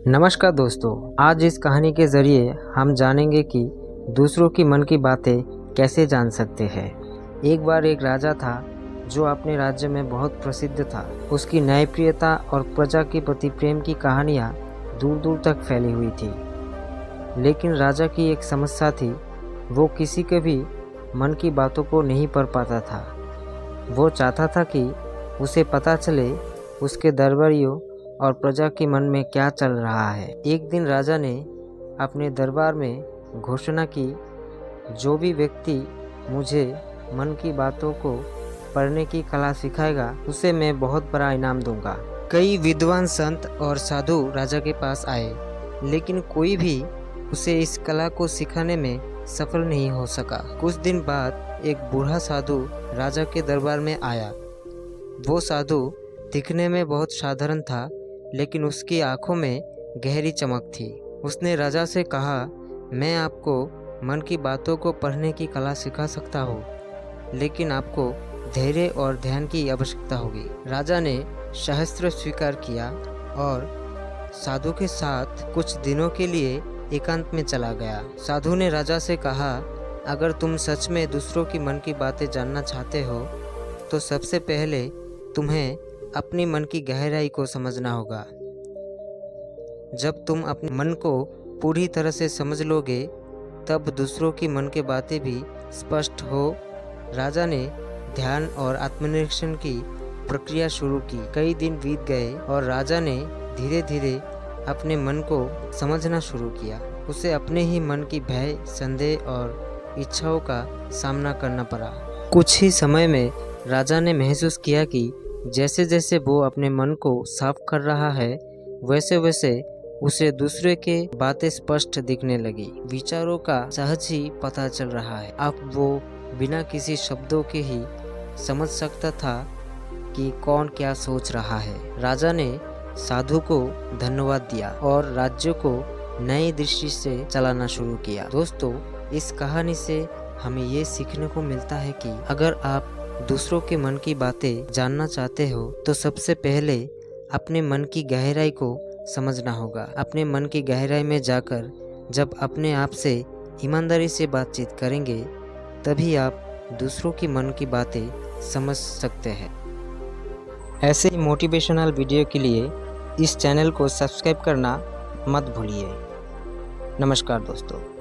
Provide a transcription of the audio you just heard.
नमस्कार दोस्तों, आज इस कहानी के ज़रिए हम जानेंगे कि दूसरों की मन की बातें कैसे जान सकते हैं। एक बार एक राजा था जो अपने राज्य में बहुत प्रसिद्ध था। उसकी न्यायप्रियता और प्रजा के प्रति प्रेम की कहानियाँ दूर दूर तक फैली हुई थी। लेकिन राजा की एक समस्या थी, वो किसी के भी मन की बातों को नहीं पढ़ पाता था। वो चाहता था कि उसे पता चले उसके दरबारियों और प्रजा के मन में क्या चल रहा है। एक दिन राजा ने अपने दरबार में घोषणा की, जो भी व्यक्ति मुझे मन की बातों को पढ़ने की कला सिखाएगा उसे मैं बहुत बड़ा इनाम दूंगा। कई विद्वान संत और साधु राजा के पास आए, लेकिन कोई भी उसे इस कला को सिखाने में सफल नहीं हो सका। कुछ दिन बाद एक बूढ़ा साधु राजा के दरबार में आया। वो साधु दिखने में बहुत साधारण था, लेकिन उसकी आंखों में गहरी चमक थी। उसने राजा से कहा, मैं आपको मन की बातों को पढ़ने की कला सिखा सकता हूँ, लेकिन आपको धैर्य और ध्यान की आवश्यकता होगी। राजा ने सहस्त्र स्वीकार किया और साधु के साथ कुछ दिनों के लिए एकांत में चला गया। साधु ने राजा से कहा, अगर तुम सच में दूसरों की मन की बातें जानना चाहते हो तो सबसे पहले तुम्हें अपने मन की गहराई को समझना होगा। जब तुम अपने मन को पूरी तरह से समझ लोगे, तब दूसरों की मन की बातें भी स्पष्ट हो। राजा ने ध्यान और आत्मनिरीक्षण की प्रक्रिया शुरू की। कई दिन बीत गए और राजा ने धीरे धीरे अपने मन को समझना शुरू किया। उसे अपने ही मन की भय, संदेह और इच्छाओं का सामना करना पड़ा। कुछ ही समय में राजा ने महसूस किया कि जैसे जैसे वो अपने मन को साफ कर रहा है, वैसे वैसे उसे दूसरे के बातें स्पष्ट दिखने लगी। विचारों का सहज ही पता चल रहा है। अब वो बिना किसी शब्दों के ही समझ सकता था कि कौन क्या सोच रहा है। राजा ने साधु को धन्यवाद दिया और राज्य को नई दृष्टि से चलाना शुरू किया। दोस्तों, इस कहानी से हमें ये सीखने को मिलता है कि अगर आप दूसरों के मन की बातें जानना चाहते हो तो सबसे पहले अपने मन की गहराई को समझना होगा। अपने मन की गहराई में जाकर जब अपने आप से ईमानदारी से बातचीत करेंगे, तभी आप दूसरों की मन की बातें समझ सकते हैं। ऐसे ही मोटिवेशनल वीडियो के लिए इस चैनल को सब्सक्राइब करना मत भूलिए। नमस्कार दोस्तों।